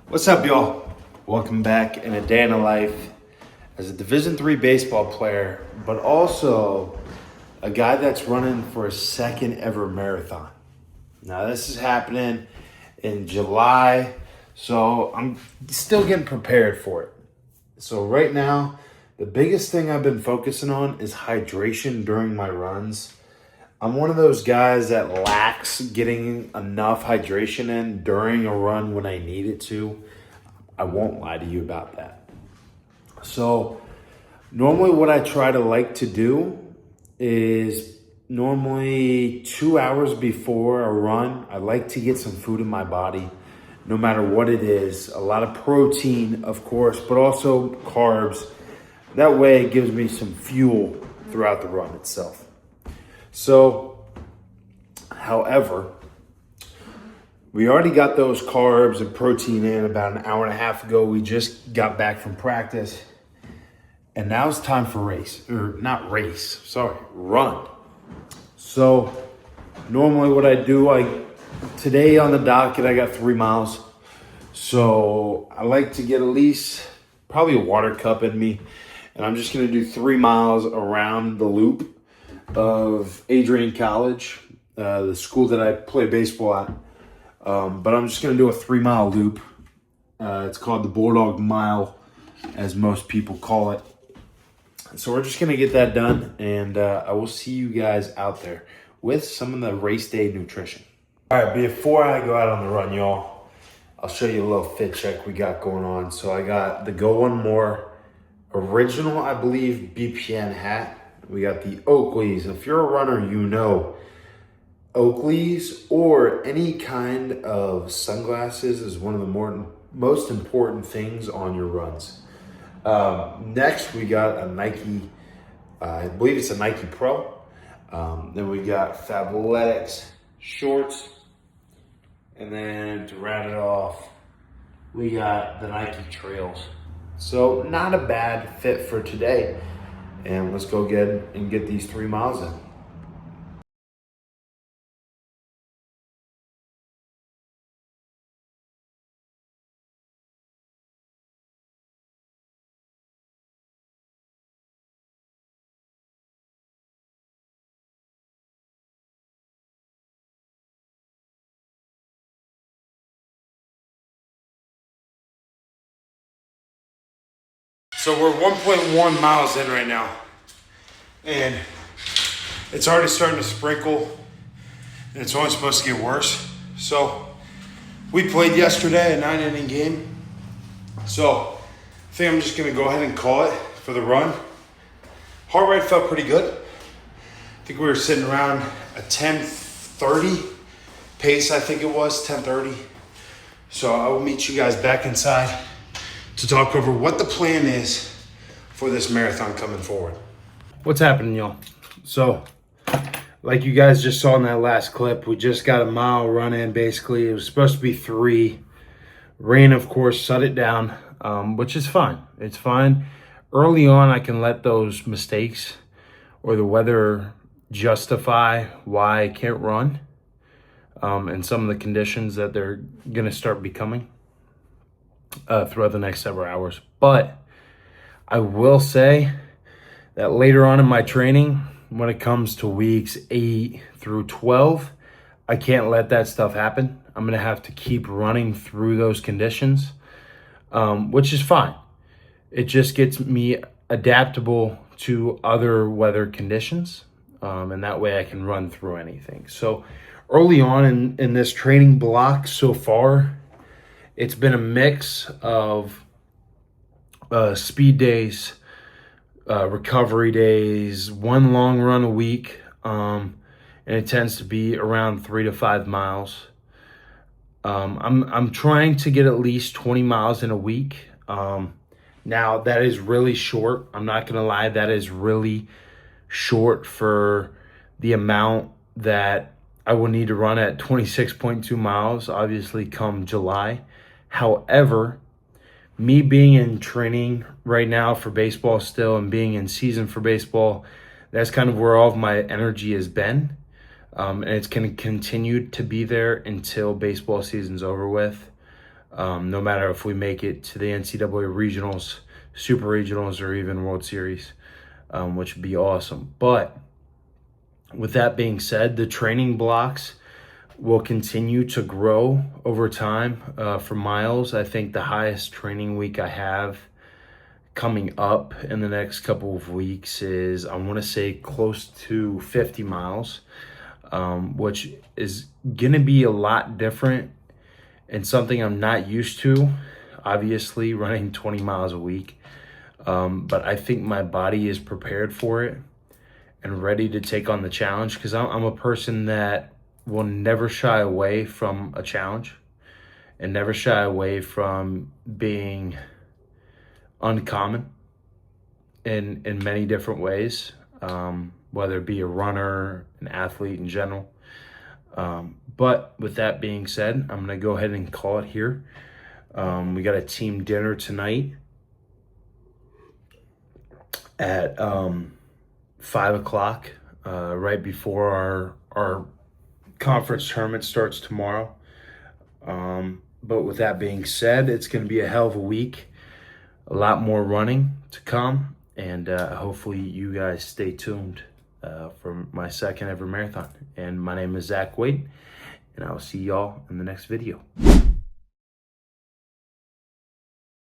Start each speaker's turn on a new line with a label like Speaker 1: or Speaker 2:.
Speaker 1: What's up, y'all? Welcome back in a day in the life as a Division III baseball player, but also a guy that's running for a second ever marathon. Now, this is happening in July, so I'm still getting prepared for it. So right now, the biggest thing I've been focusing on is hydration during my runs. I'm one of those guys that lacks getting enough hydration in during a run when I need it to. I won't lie to you about that. So normally what I try to like to do is normally 2 hours before a run, I like to get some food in my body, no matter what it is. A lot of protein, of course, but also carbs. That way it gives me some fuel throughout the run itself. So, however, we already got those carbs and protein in about an hour and a half ago. We just got back from practice. And now it's time for run. So, normally what I do, today on the docket, I got 3 miles. So, I like to get at least probably a water cup in me. And I'm just going to do 3 miles around the loop of Adrian College, the school that I play baseball at. But I'm just going to do a 3 mile loop. It's called the Bulldog Mile, as most people call it. So we're just going to get that done, and I will see you guys out there with some of the race day nutrition. All right, before I go out on the run, y'all, I'll show you a little fit check we got going on. So I got the Go One More original, I believe, BPN hat. We got the Oakleys. If you're a runner, you know Oakleys or any kind of sunglasses is one of the most important things on your runs. Next, we got a Nike, I believe it's a Nike Pro. Then we got Fabletics shorts. And then to round it off, we got the Nike Trails. So not a bad fit for today. And let's go get these 3 miles in. So we're 1.1 miles in right now, and it's already starting to sprinkle, and it's only supposed to get worse. So we played yesterday a 9-inning game, so I think I'm just gonna go ahead and call it for the run. Heart rate felt pretty good. I think we were sitting around a 10:30 pace, I think it was 10:30. So I will meet you guys back inside to talk over what the plan is for this marathon coming forward. What's happening, y'all? So, like you guys just saw in that last clip, we just got a mile run in, basically. It was supposed to be 3. Rain, of course, shut it down, which is fine. It's fine. Early on, I can let those mistakes or the weather justify why I can't run, and some of the conditions that they're going to start becoming throughout the next several hours. But I will say that later on in my training, when it comes to weeks 8 through 12, I can't let that stuff happen. I'm going to have to keep running through those conditions, which is fine. It just gets me adaptable to other weather conditions, and that way I can run through anything. So early on in this training block so far, it's been a mix of speed days, recovery days, 1 long run a week, and it tends to be around 3 to 5 miles. I'm trying to get at least 20 miles in a week. Now that is really short. I'm not gonna lie, that is really short for the amount that I will need to run at 26.2 miles, obviously come July. However, me being in training right now for baseball still and being in season for baseball, that's kind of where all of my energy has been. And it's going to continue to be there until baseball season's over with.
Speaker 2: no matter if we make it to the NCAA regionals, super regionals, or even World Series, which would be awesome. But with that being said, the training blocks will continue to grow over time. For miles, I think the highest training week I have coming up in the next couple of weeks is, I want to say, close to 50 miles, which is going to be a lot different and something I'm not used to, obviously, running 20 miles a week. But I think my body is prepared for it and ready to take on the challenge, because I'm a person that will never shy away from a challenge and never shy away from being uncommon in many different ways, whether it be a runner, an athlete in general. But with that being said, I'm going to go ahead and call it here. We got a team dinner tonight at 5 o'clock, right before our conference tournament starts tomorrow. But with that being said, it's going to be a hell of a week. A lot more running to come, and hopefully you guys stay tuned for my second ever marathon. And my name is Zach Wade, and I'll see y'all in the next video.